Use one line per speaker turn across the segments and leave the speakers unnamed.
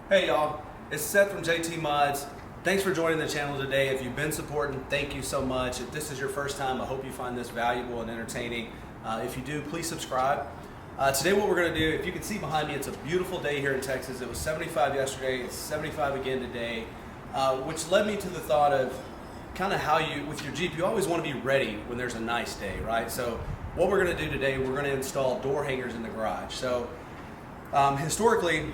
Hey y'all, it's Seth from JT Mods. Thanks for joining the channel today. If you've been supporting, thank you so much. If this is your first time, I hope you find this valuable and entertaining. If you do, please subscribe. Today what we're going to do, if you can see behind me, it's a beautiful day here in Texas. It was 75 yesterday, it's 75 again today, which led me to the thought of kind of how you, with your Jeep, you always want to be ready when there's a nice day, right? So what we're going to do today, we're going to install door hangers in the garage. So historically,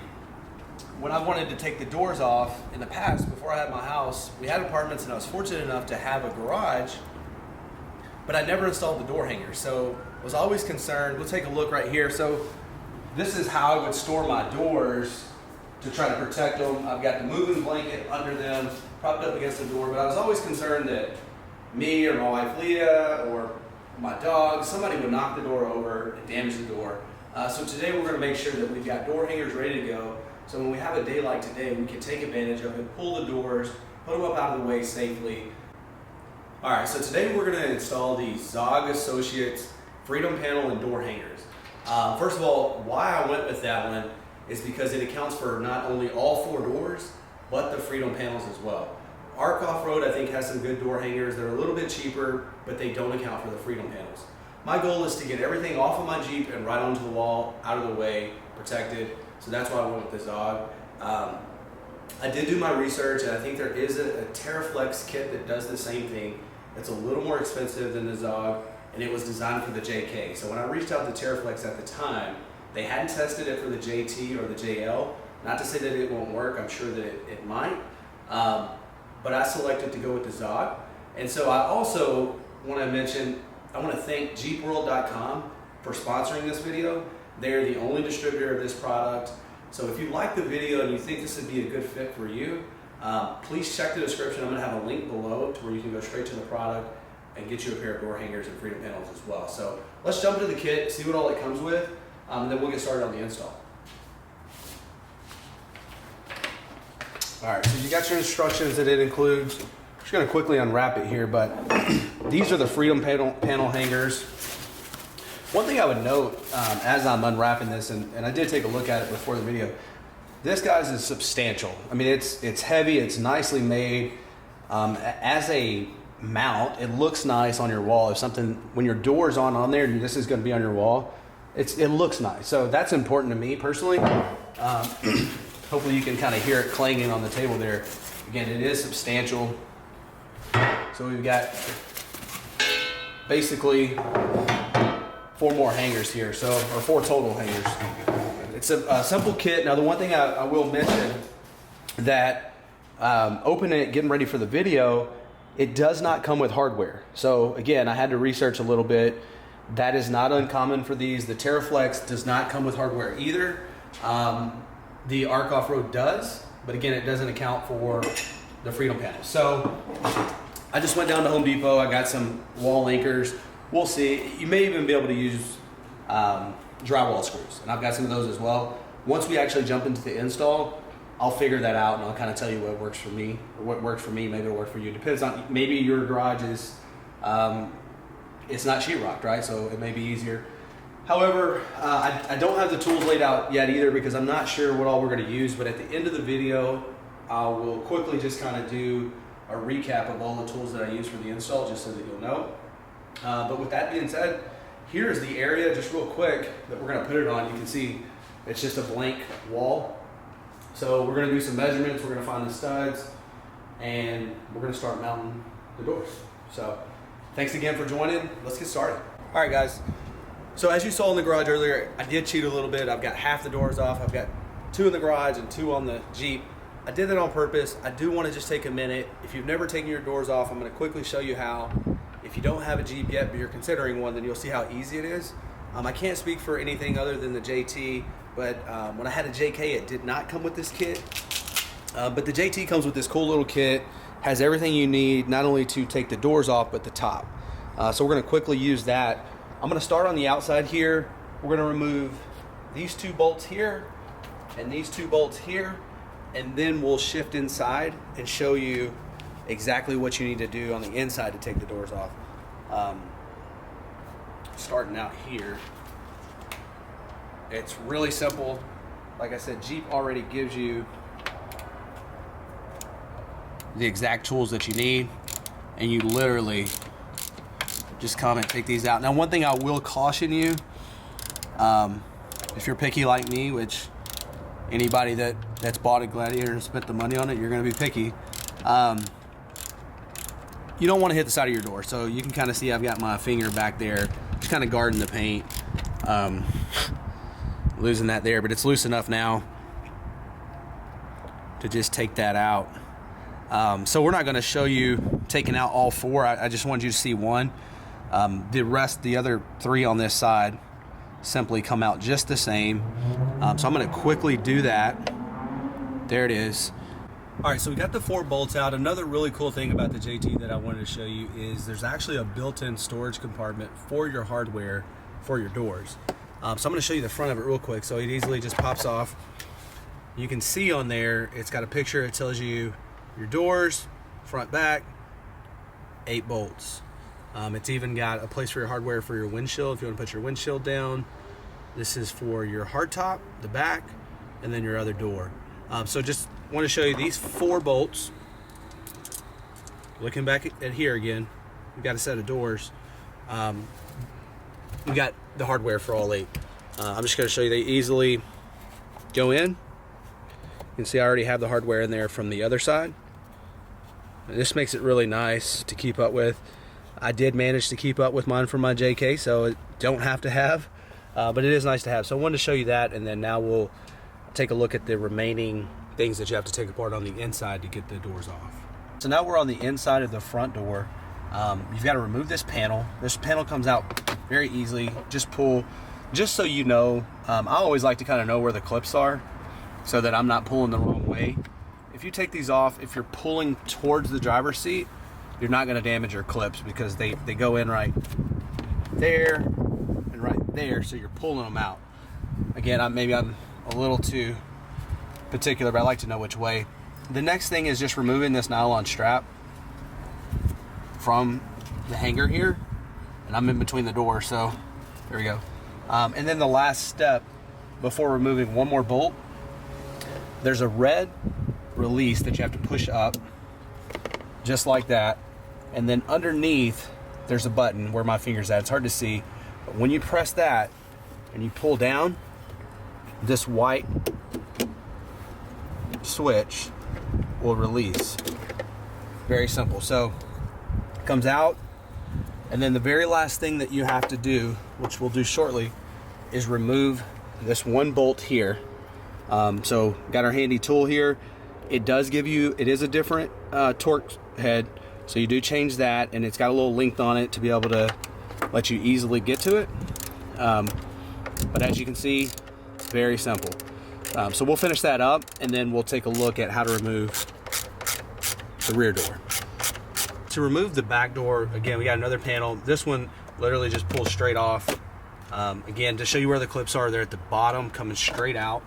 when I wanted to take the doors off in the past, before I had my house, we had apartments and I was fortunate enough to have a garage, but I never installed the door hangers. So I was always concerned. We'll take a look right here. So this is how I would store my doors to try to protect them. I've got the moving blanket under them, propped up against the door, but I was always concerned that me or my wife Leah or my dog, somebody would knock the door over and damage the door. So today we're going to make sure that we've got door hangers ready to go. So when we have a day like today, we can take advantage of it, pull the doors, put them up out of the way safely. All right, so today we're gonna install the Zog Associates Freedom Panel and door hangers. First of all, why I went with that one is because it accounts for not only all four doors, but the Freedom panels as well. Arc Off-Road, I think, has some good door hangers. They're a little bit cheaper, but they don't account for the Freedom panels. My goal is to get everything off of my Jeep and right onto the wall, out of the way, protected. So that's why I went with the Zog. I did do my research, and I think there is a TerraFlex kit that does the same thing. It's a little more expensive than the Zog, and it was designed for the JK. So when I reached out to TerraFlex at the time, they hadn't tested it for the JT or the JL. Not to say that it won't work, I'm sure that it might. But I selected to go with the Zog. And so I also want to mention, I want to thank JeepWorld.com for sponsoring this video. They're the only distributor of this product. So if you like the video and you think this would be a good fit for you, please check the description. I'm going to have a link below to where you can go straight to the product and get you a pair of door hangers and Freedom panels as well. So let's jump into the kit, see what all it comes with, and then we'll get started on the install. All right, so you got your instructions that it includes. I'm just going to quickly unwrap it here, but these are the Freedom panel hangers. One thing I would note as I'm unwrapping this, and I did take a look at it before the video, this guy's is substantial. I mean, it's heavy, it's nicely made. As a mount, it looks nice on your wall. If something, when your door's on there, and this is going to be on your wall, it looks nice. So that's important to me personally. Hopefully you can kind of hear it clanging on the table there. Again, it is substantial. So we've got basically 4 more hangers here, or 4 total hangers. It's a simple kit. Now the one thing I will mention that opening it, getting ready for the video, it does not come with hardware. So again, I had to research a little bit. That is not uncommon for these. The TerraFlex does not come with hardware either. The Arc Off-Road does, but again, it doesn't account for the Freedom panels. So I just went down to Home Depot. I got some wall anchors. We'll see. You may even be able to use drywall screws, and I've got some of those as well. Once we actually jump into the install, I'll figure that out, and I'll kind of tell you what works for me, or what works for me. Maybe it'll work for you. Depends on, maybe your garage is, it's not sheetrocked, right? So it may be easier. However, I don't have the tools laid out yet either because I'm not sure what all we're going to use. But at the end of the video, I will quickly just kind of do a recap of all the tools that I use for the install, just so that you'll know. But with that being said, here's the area, just real quick, that we're going to put it on. You can see it's just a blank wall. So we're going to do some measurements, we're going to find the studs, and we're going to start mounting the doors. So thanks again for joining. Let's get started. All right, guys. So as you saw in the garage earlier, I did cheat a little bit. I've got half the doors off. I've got 2 in the garage and 2 on the Jeep. I did that on purpose. I do want to just take a minute. If you've never taken your doors off, I'm going to quickly show you how. If you don't have a Jeep yet, but you're considering one, then you'll see how easy it is. I can't speak for anything other than the JT, but when I had a JK, it did not come with this kit. But the JT comes with this cool little kit, has everything you need, not only to take the doors off, but the top. So we're going to quickly use that. I'm going to start on the outside here. We're going to remove these 2 bolts here and these 2 bolts here, and then we'll shift inside and show you exactly what you need to do on the inside to take the doors off. Starting out here, it's really simple. Like I said, Jeep already gives you the exact tools that you need, and you literally just come and take these out. Now, one thing I will caution you, if you're picky like me, which anybody that's bought a Gladiator and spent the money on it, you're going to be picky. You don't want to hit the side of your door. So you can kind of see I've got my finger back there, just kind of guarding the paint, losing that there, but it's loose enough now to just take that out. So we're not going to show you taking out all four. I just wanted you to see one. The other three on this side simply come out just the same. So I'm going to quickly do that. There it is. All right, so we got the 4 bolts out. Another really cool thing about the JT that I wanted to show you is there's actually a built-in storage compartment for your hardware for your doors. So I'm going to show you the front of it real quick. So it easily just pops off. You can see on there, it's got a picture. It tells you your doors, front, back, 8 bolts. It's even got a place for your hardware for your windshield if you want to put your windshield down. This is for your hardtop, the back, and then your other door. So just want to show you these 4 bolts. Looking back at here again, we've got a set of doors. We got the hardware for all 8. I'm just going to show you they easily go in. You can see I already have the hardware in there from the other side. And this makes it really nice to keep up with. I did manage to keep up with mine from my JK, so it don't have to have, but it is nice to have. So I wanted to show you that, and then now we'll take a look at the remaining things that you have to take apart on the inside to get the doors off. So now we're on the inside of the front door. You've got to remove this panel. This panel comes out very easily. Just pull, just so you know, I always like to kind of know where the clips are so that I'm not pulling the wrong way. If you take these off, if you're pulling towards the driver's seat, you're not going to damage your clips because they go in right there and right there, so you're pulling them out. Again, maybe I'm a little too particular, but I like to know which way. The next thing is just removing this nylon strap from the hanger here, and I'm in between the doors, so there we go. And then the last step before removing one more bolt, there's a red release that you have to push up just like that, and then underneath there's a button where my finger's at. It's hard to see, but when you press that and you pull down, this white switch will release. Very simple. So it comes out, and then the very last thing that you have to do, which we'll do shortly, is remove this one bolt here. So got our handy tool here. It does give you, it is a different torque head, so you do change that, and it's got a little length on it to be able to let you easily get to it. But as you can see, it's very simple. So we'll finish that up, and then we'll take a look at how to remove the rear door. To remove the back door, again, we got another panel. This one literally just pulls straight off. Again, to show you where the clips are, they're at the bottom coming straight out,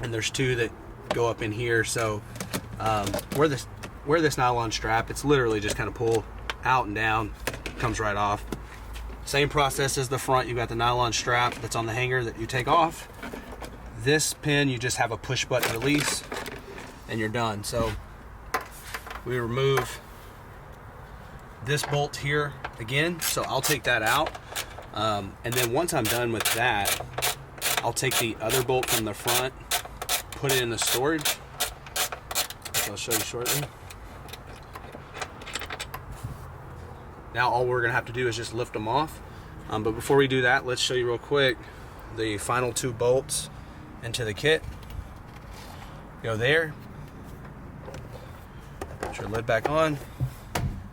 and there's 2 that go up in here. So where this nylon strap, it's literally just kind of pull out and down, comes right off. Same process as the front. You've got the nylon strap that's on the hanger that you take off. This pin, you just have a push button release and you're done. So we remove this bolt here again, so I'll take that out, and then once I'm done with that, I'll take the other bolt from the front, put it in the storage, which I'll show you shortly. Now all we're gonna have to do is just lift them off, but before we do that, let's show you real quick the final 2 bolts into the kit. Go there, put your lid back on,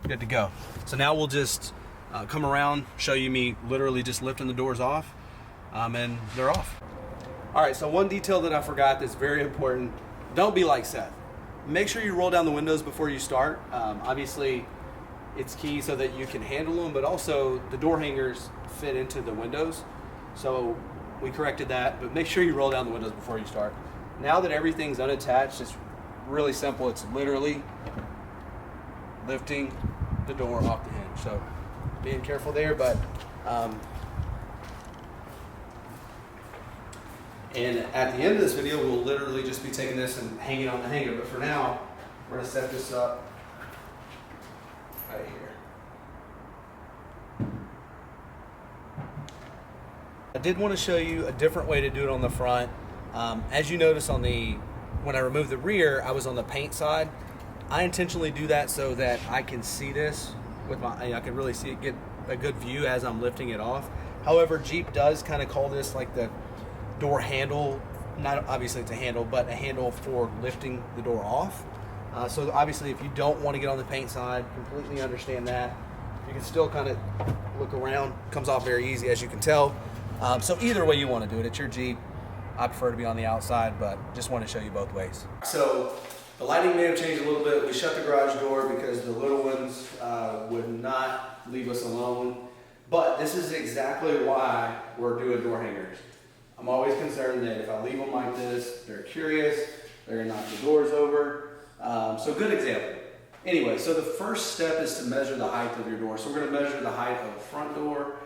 good to go. So now we'll just come around, show you me literally just lifting the doors off, and they're off. All right, so one detail that I forgot that's very important, don't be like Seth. Make sure you roll down the windows before you start. Obviously, it's key so that you can handle them, but also the door hangers fit into the windows. So we corrected that, but make sure you roll down the windows before you start. Now that everything's unattached, it's really simple. It's literally lifting the door off the hinge. So being careful there, but and at the end of this video, we'll literally just be taking this and hanging on the hanger. But for now, We're gonna set this up right here. I did want to show you a different way to do it on the front. As you notice when I removed the rear, I was on the paint side. I intentionally do that so that I can see this with I can really see it, get a good view as I'm lifting it off. However, Jeep does kind of call this like the door handle. Not obviously it's a handle, but a handle for lifting the door off. So obviously if you don't want to get on the paint side, completely understand that. You can still kind of look around. Comes off very easy, as you can tell. So either way you want to do it, it's your Jeep. I prefer to be on the outside, but just want to show you both ways. So the lighting may have changed a little bit. We shut the garage door because the little ones would not leave us alone. But this is exactly why we're doing door hangers. I'm always concerned that if I leave them like this, they're curious, they're gonna knock the doors over. So good example. Anyway, so the first step is to measure the height of your door. So we're gonna measure the height of the front door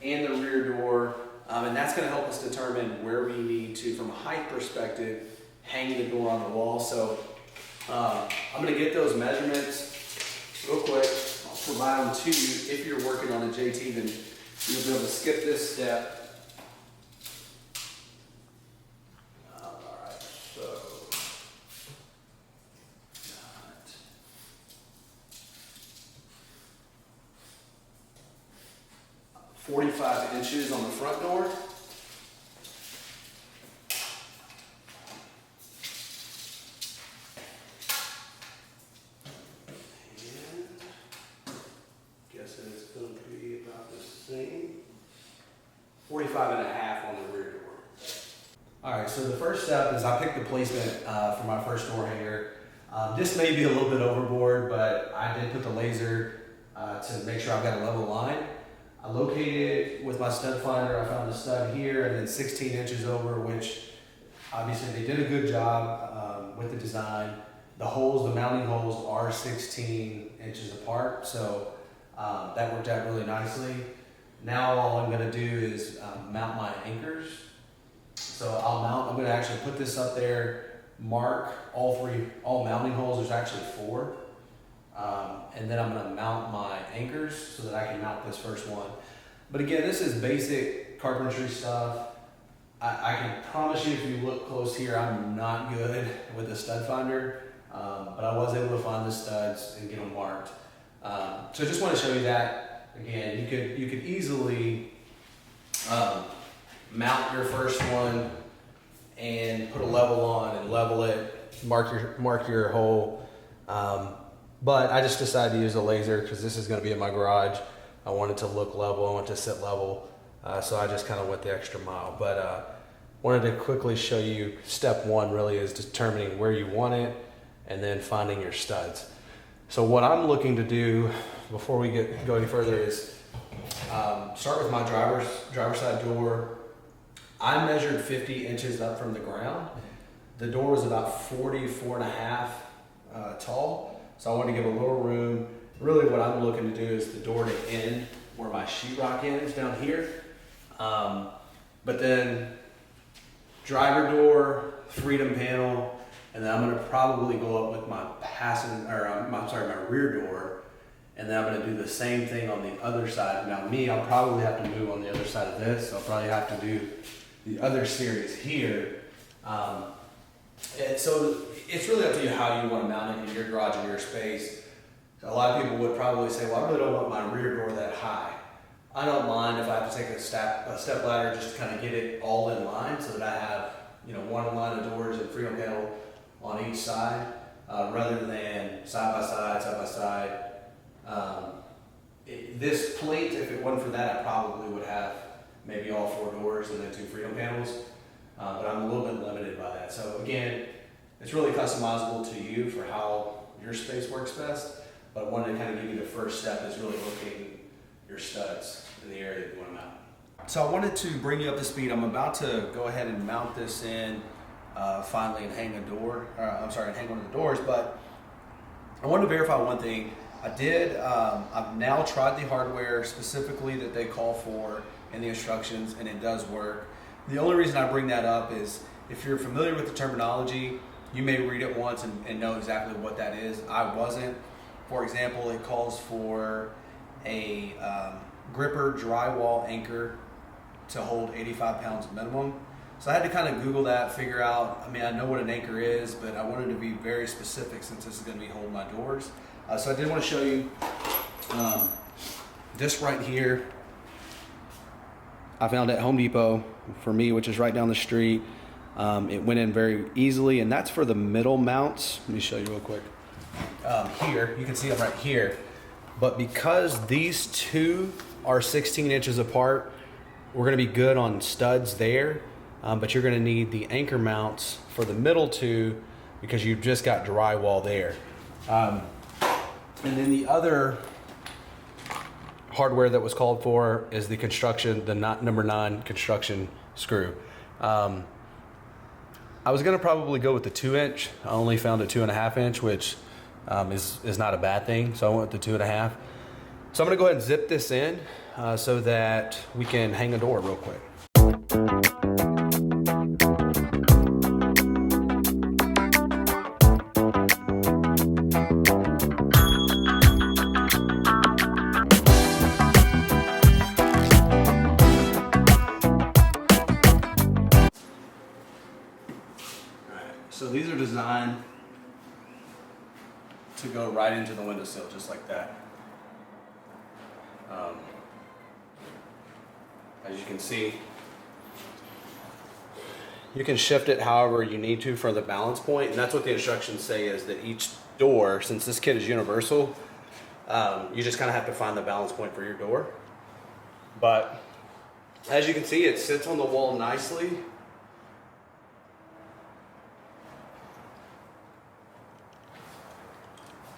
and the rear door. And that's going to help us determine where we need to, from a height perspective, hang the door on the wall. So I'm going to get those measurements real quick. I'll provide them to you. If you're working on a JT, then you'll be able to skip this step. All right, so 45 inches on the front door. And guessing it's going to be about the same. 45 and a half on the rear door. All right, so the first step is I picked the placement for my first door hanger. This may be a little bit overboard, but I did put the laser to make sure I've got a level line. I located with my stud finder, I found the stud here and then 16 inches over, which obviously they did a good job with the design. The holes, the mounting holes are 16 inches apart, so that worked out really nicely. Now all I'm gonna do is mount my anchors. So I'm gonna actually put this up there, mark all mounting holes, there's actually 4. And then I'm going to mount my anchors so that I can mount this first one. But again, this is basic carpentry stuff. I can promise you if you look close here, I'm not good with the stud finder, but I was able to find the studs and get them marked. So I just want to show you that. Again, you could easily mount your first one and put a level on and level it, mark your hole. But I just decided to use a laser because this is going to be in my garage. I want it to look level, I want it to sit level. So I just kind of went the extra mile. But wanted to quickly show you step 1 really is determining where you want it and then finding your studs. So what I'm looking to do before we go any further is start with my driver's side door. I measured 50 inches up from the ground. The door was about 44 and a half tall. So I want to give a little room. Really what I'm looking to do is the door to end where my sheetrock ends down here. But then driver door, freedom panel, and then I'm going to probably go up with my my rear door, and then I'm going to do the same thing on the other side. Now I'll probably have to move on the other side of this. So I'll probably have to do the other series here. And so it's really up to you how you want to mount it in your garage and your space. So a lot of people would probably say, well, I really don't want my rear door that high. I don't mind if I have to take a step ladder just to kind of get it all in line so that I have one line of doors and freedom panel on each side rather than side by side. This plate, if it wasn't for that, I probably would have maybe all 4 doors and then 2 freedom panels. But I'm a little bit limited by that. So again, it's really customizable to you for how your space works best. But I wanted to kind of give you the first step is really locating your studs in the area that you want to mount. So I wanted to bring you up to speed. I'm about to go ahead and mount this in finally and hang hang one of the doors. But I wanted to verify one thing. I've now tried the hardware specifically that they call for in the instructions, and it does work. The only reason I bring that up is if you're familiar with the terminology, you may read it once and know exactly what that is. I wasn't. For example, it calls for a gripper drywall anchor to hold 85 pounds minimum. So I had to kind of Google that, figure out, I mean, I know what an anchor is, but I wanted to be very specific since this is going to be holding my doors. So I did want to show you this right here. I found at Home Depot for me, which is right down the street. It went in very easily, and that's for the middle mounts. Let me show you real quick. Here, you can see them right here. But because these two are 16 inches apart, we're gonna be good on studs there, but you're gonna need the anchor mounts for the middle two because you've just got drywall there. And then the other hardware that was called for is the construction, the number 9 construction screw. I was gonna probably go with the 2-inch. I only found a 2.5 inch, which is not a bad thing. So I went with the 2.5. So I'm gonna go ahead and zip this in so that we can hang a door real quick. So these are designed to go right into the windowsill, just like that. As you can see, you can shift it however you need to for the balance point, and that's what the instructions say, is that each door, since this kit is universal, you just kind of have to find the balance point for your door. But as you can see, it sits on the wall nicely.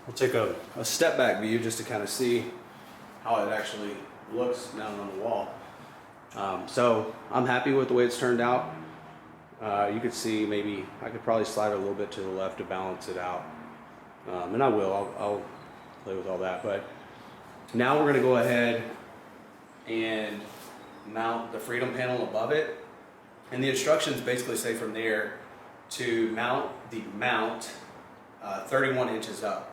We'll take a step back view just to kind of see how it actually looks down on the wall. So I'm happy with the way it's turned out. You could see maybe I could probably slide it a little bit to the left to balance it out. And I will, I'll play with all that. But now we're gonna go ahead and mount the Freedom panel above it. And the instructions basically say from there to mount the mount 31 inches up.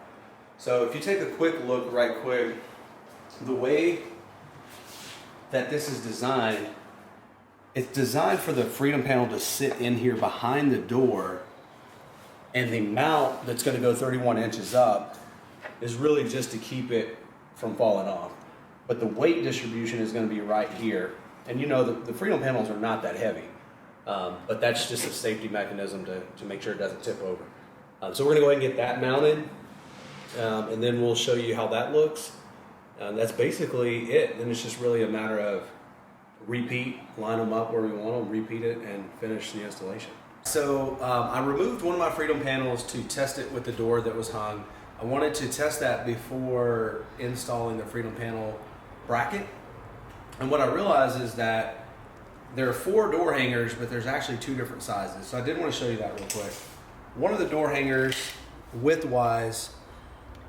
So if you take a quick look right quick, the way that this is designed, it's designed for the Freedom panel to sit in here behind the door, and the mount that's going to go 31 inches up is really just to keep it from falling off. But the weight distribution is going to be right here. And you know, the Freedom panels are not that heavy, but that's just a safety mechanism to make sure it doesn't tip over. So we're going to go ahead and get that mounted, and then we'll show you how that looks. That's basically it. Then it's just really a matter of repeat, line them up where we want them, repeat it, and finish the installation. So I removed one of my Freedom panels to test it with the door that was hung. I wanted to test that before installing the Freedom panel bracket. And what I realized is that there are 4 door hangers, but there's actually 2 different sizes. So I did want to show you that real quick. One of the door hangers, width-wise,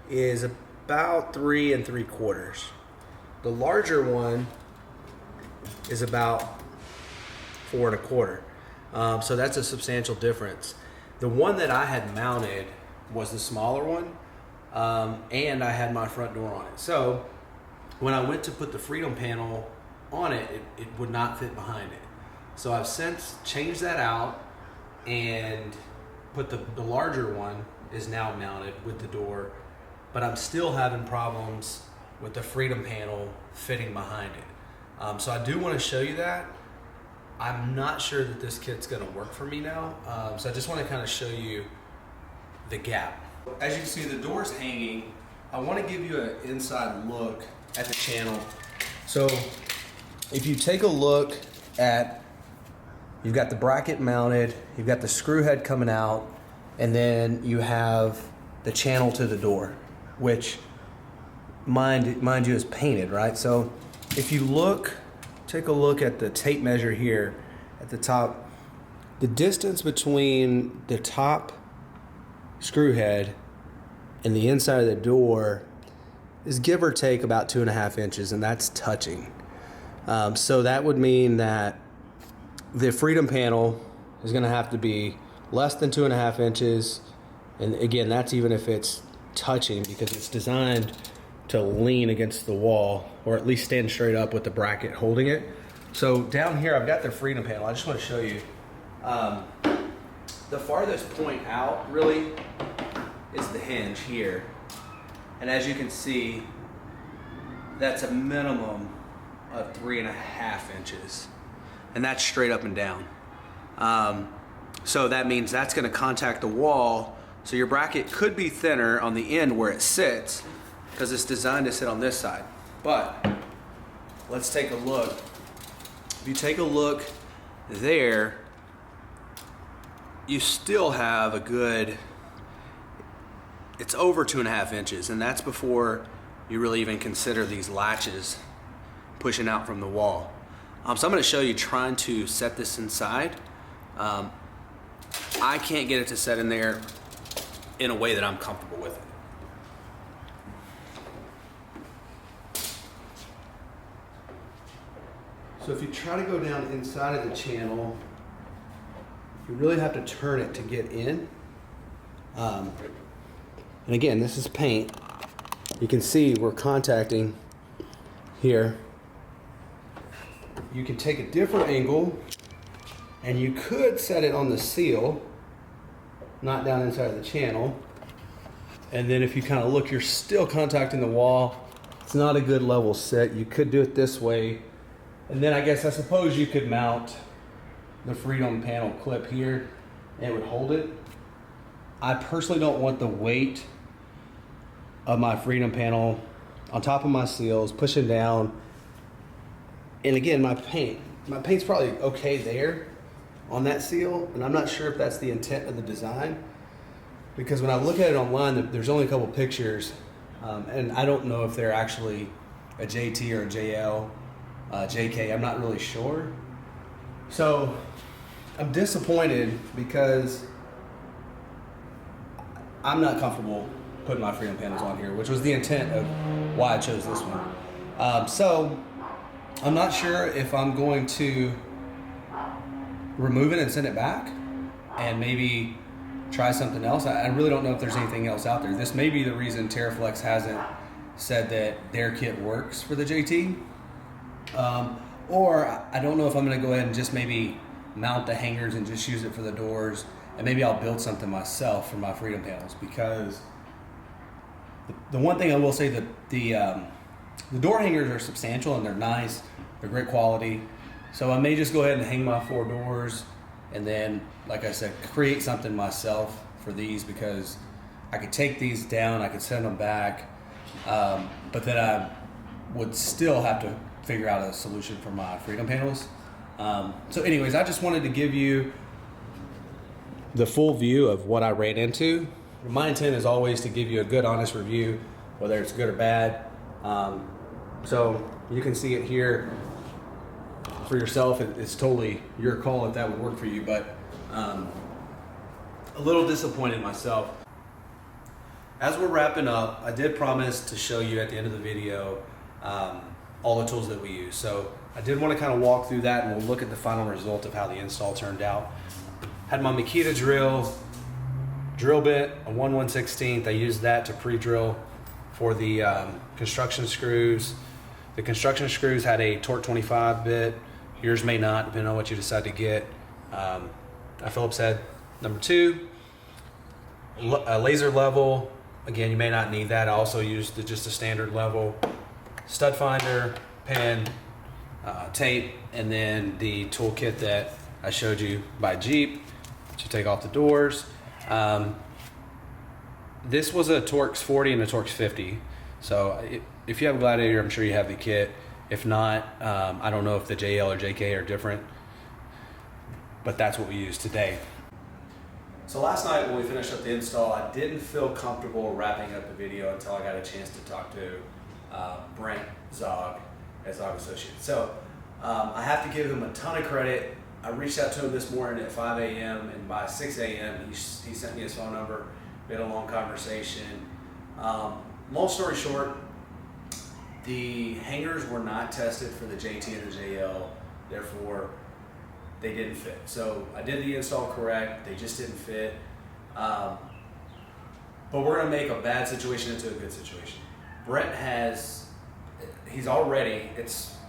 is about 3 3/4. The larger one is about 4 1/4. So that's a substantial difference. The one that I had mounted was the smaller one, and I had my front door on it. So when I went to put the Freedom panel on it, it would not fit behind it. So I've since changed that out and put the larger one is now mounted with the door, but I'm still having problems with the Freedom panel fitting behind it. So I do want to show you that. I'm not sure that this kit's going to work for me now. So I just want to kind of show you the gap. As you can see, the door's hanging. I want to give you an inside look at the channel. So if you take a look at, you've got the bracket mounted, you've got the screw head coming out, and then you have the channel to the door, which mind you is painted, right? So if you look, take a look at the tape measure here at the top, the distance between the top screw head and the inside of the door is give or take about 2.5 inches, and that's touching. So that would mean that the Freedom panel is going to have to be less than 2.5 inches. And again, that's even if it's touching, because it's designed to lean against the wall, or at least stand straight up with the bracket holding it. So down here, I've got the Freedom panel. I just want to show you. The farthest point out really is the hinge here. And as you can see, that's a minimum of 3.5 inches. And that's straight up and down. So that means that's gonna contact the wall. So your bracket could be thinner on the end where it sits, because it's designed to sit on this side. But let's take a look. If you take a look there, you still have a good, it's over 2.5 inches, and that's before you really even consider these latches pushing out from the wall. So I'm gonna show you trying to set this inside. I can't get it to set in there in a way that I'm comfortable with it. So if you try to go down inside of the channel, you really have to turn it to get in. And again, this is paint. You can see we're contacting here. You can take a different angle, and you could set it on the seal, not down inside of the channel. And then if you kind of look, you're still contacting the wall. It's not a good level set. You could do it this way. And then I suppose you could mount the Freedom panel clip here, and it would hold it. I personally don't want the weight of my Freedom panel on top of my seals pushing down. And again, my paint's probably okay there on that seal, and I'm not sure if that's the intent of the design, because when I look at it online, there's only a couple pictures, and I don't know if they're actually a JT or a JL, JK. I'm not really sure. So I'm disappointed because I'm not comfortable putting my Freedom panels on here, which was the intent of why I chose this one. So I'm not sure if I'm going to remove it and send it back and maybe try something else. I really don't know if there's anything else out there. This may be the reason TerraFlex hasn't said that their kit works for the JT. Or I don't know if I'm going to go ahead and just maybe mount the hangers and just use it for the doors, and maybe I'll build something myself for my Freedom panels, because the one thing I will say, that the door hangers are substantial and they're nice, they're great quality. So I may just go ahead and hang my 4 doors, and then, like I said, create something myself for these, because I could take these down, I could send them back, but then I would still have to figure out a solution for my Freedom panels. So anyways, I just wanted to give you the full view of what I ran into. My intent is always to give you a good, honest review, whether it's good or bad. So you can see it here for yourself. It's totally your call if that would work for you, but a little disappointed myself. As we're wrapping up, I did promise to show you at the end of the video all the tools that we use. So I did want to kind of walk through that, and we'll look at the final result of how the install turned out. Had my Makita drill bit, a 1/116th. I used that to pre-drill for the construction screws. The construction screws had a torque 25 bit. Yours may not, depending on what you decide to get. A Phillips head. Number 2, a laser level. Again, you may not need that. I also used just a standard level. Stud finder, pen, tape, and then the toolkit that I showed you by Jeep to take off the doors. This was a Torx 40 and a Torx 50. So if you have a Gladiator, I'm sure you have the kit. If not, I don't know if the JL or JK are different, but that's what we use today. So last night when we finished up the install, I didn't feel comfortable wrapping up the video until I got a chance to talk to Brent Zog at Zog Associates. So I have to give him a ton of credit. I reached out to him this morning at 5 a.m. and by 6 a.m. he sent me his phone number. We had a long conversation. Long story short, the hangers were not tested for the JT and the JL. Therefore, they didn't fit. So I did the install correct, they just didn't fit. But we're gonna make a bad situation into a good situation. Brent he's already,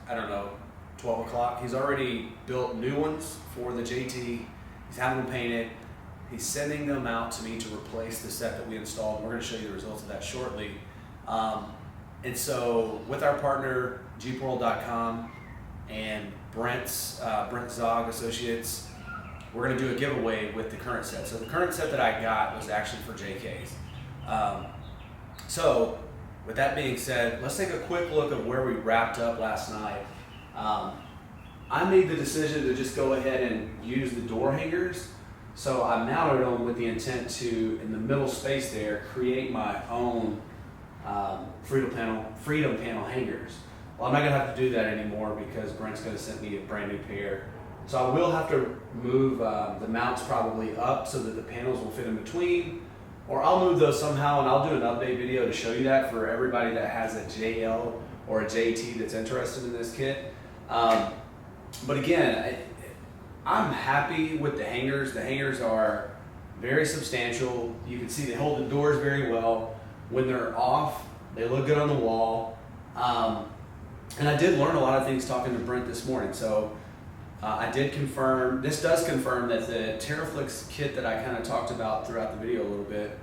I don't know, 12 o'clock. He's already built new ones for the JT. He's having them painted. He's sending them out to me to replace the set that we installed. We're gonna show you the results of that shortly. And so with our partner, jeepworld.com and Brent Zog Associates, we're gonna do a giveaway with the current set. So the current set that I got was actually for JKs. So with that being said, let's take a quick look at where we wrapped up last night. I made the decision to just go ahead and use the door hangers. So I mounted them with the intent to, in the middle space there, create my own Freedom Panel hangers. Well, I'm not gonna have to do that anymore because Brent's gonna send me a brand new pair. So I will have to move the mounts probably up so that the panels will fit in between, or I'll move those somehow and I'll do an update video to show you that for everybody that has a JL or a JT that's interested in this kit. But again, I'm happy with the hangers. The hangers are very substantial. You can see they hold the doors very well. When they're off, they look good on the wall. And I did learn a lot of things talking to Brent this morning. So I did confirm, this does confirm that the TerraFlix kit that I kind of talked about throughout the video a little bit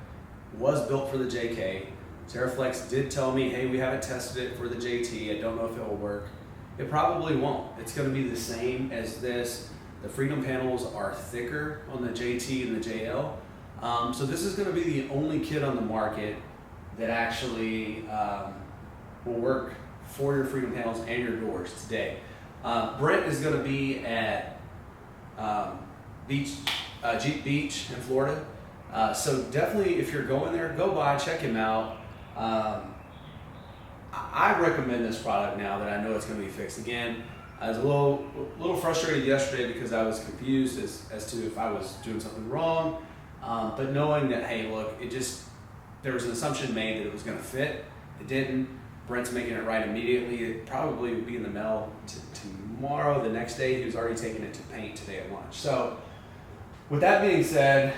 was built for the JK. TerraFlix did tell me, hey, we haven't tested it for the JT. I don't know if it will work. It probably won't. It's gonna be the same as this. The Freedom panels are thicker on the JT and the JL. So this is gonna be the only kit on the market that actually will work for your Freedom panels and your doors today. Brent is gonna be at Jeep Beach in Florida. So definitely if you're going there, go by, check him out. I recommend this product now that I know it's going to be fixed. Again, I was a little frustrated yesterday because I was confused as to if I was doing something wrong. But knowing that, hey, look, there was an assumption made that it was going to fit. It didn't. Brent's making it right immediately. It probably would be in the mail tomorrow, the next day. He was already taking it to paint today at lunch. So with that being said,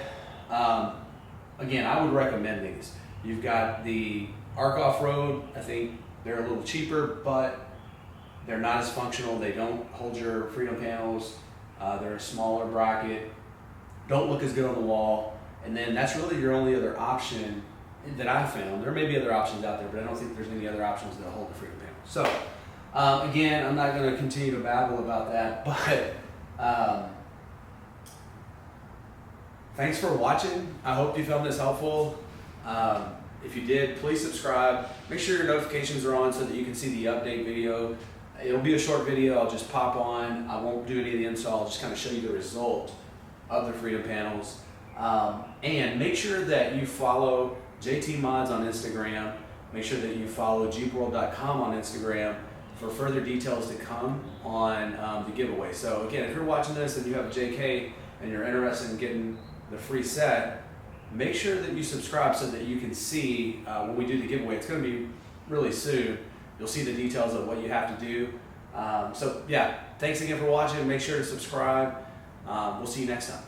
again, I would recommend these. You've got the Arc Off-Road. I think they're a little cheaper, but they're not as functional. They don't hold your Freedom panels. They're a smaller bracket. Don't look as good on the wall. And then that's really your only other option that I found. There may be other options out there, but I don't think there's any other options that hold the Freedom panels. So again, I'm not going to continue to babble about that, but thanks for watching. I hope you found this helpful. If you did, please subscribe. Make sure your notifications are on so that you can see the update video. It'll be a short video. I'll just pop on. I won't do any of the install. I'll just kind of show you the result of the Freedom panels. And make sure that you follow JT Mods on Instagram. Make sure that you follow jeepworld.com on Instagram for further details to come on the giveaway. So again, if you're watching this and you have a JK and you're interested in getting the free set, make sure that you subscribe so that you can see when we do the giveaway. It's going to be really soon. You'll see the details of what you have to do. So yeah, thanks again for watching. Make sure to subscribe. We'll see you next time.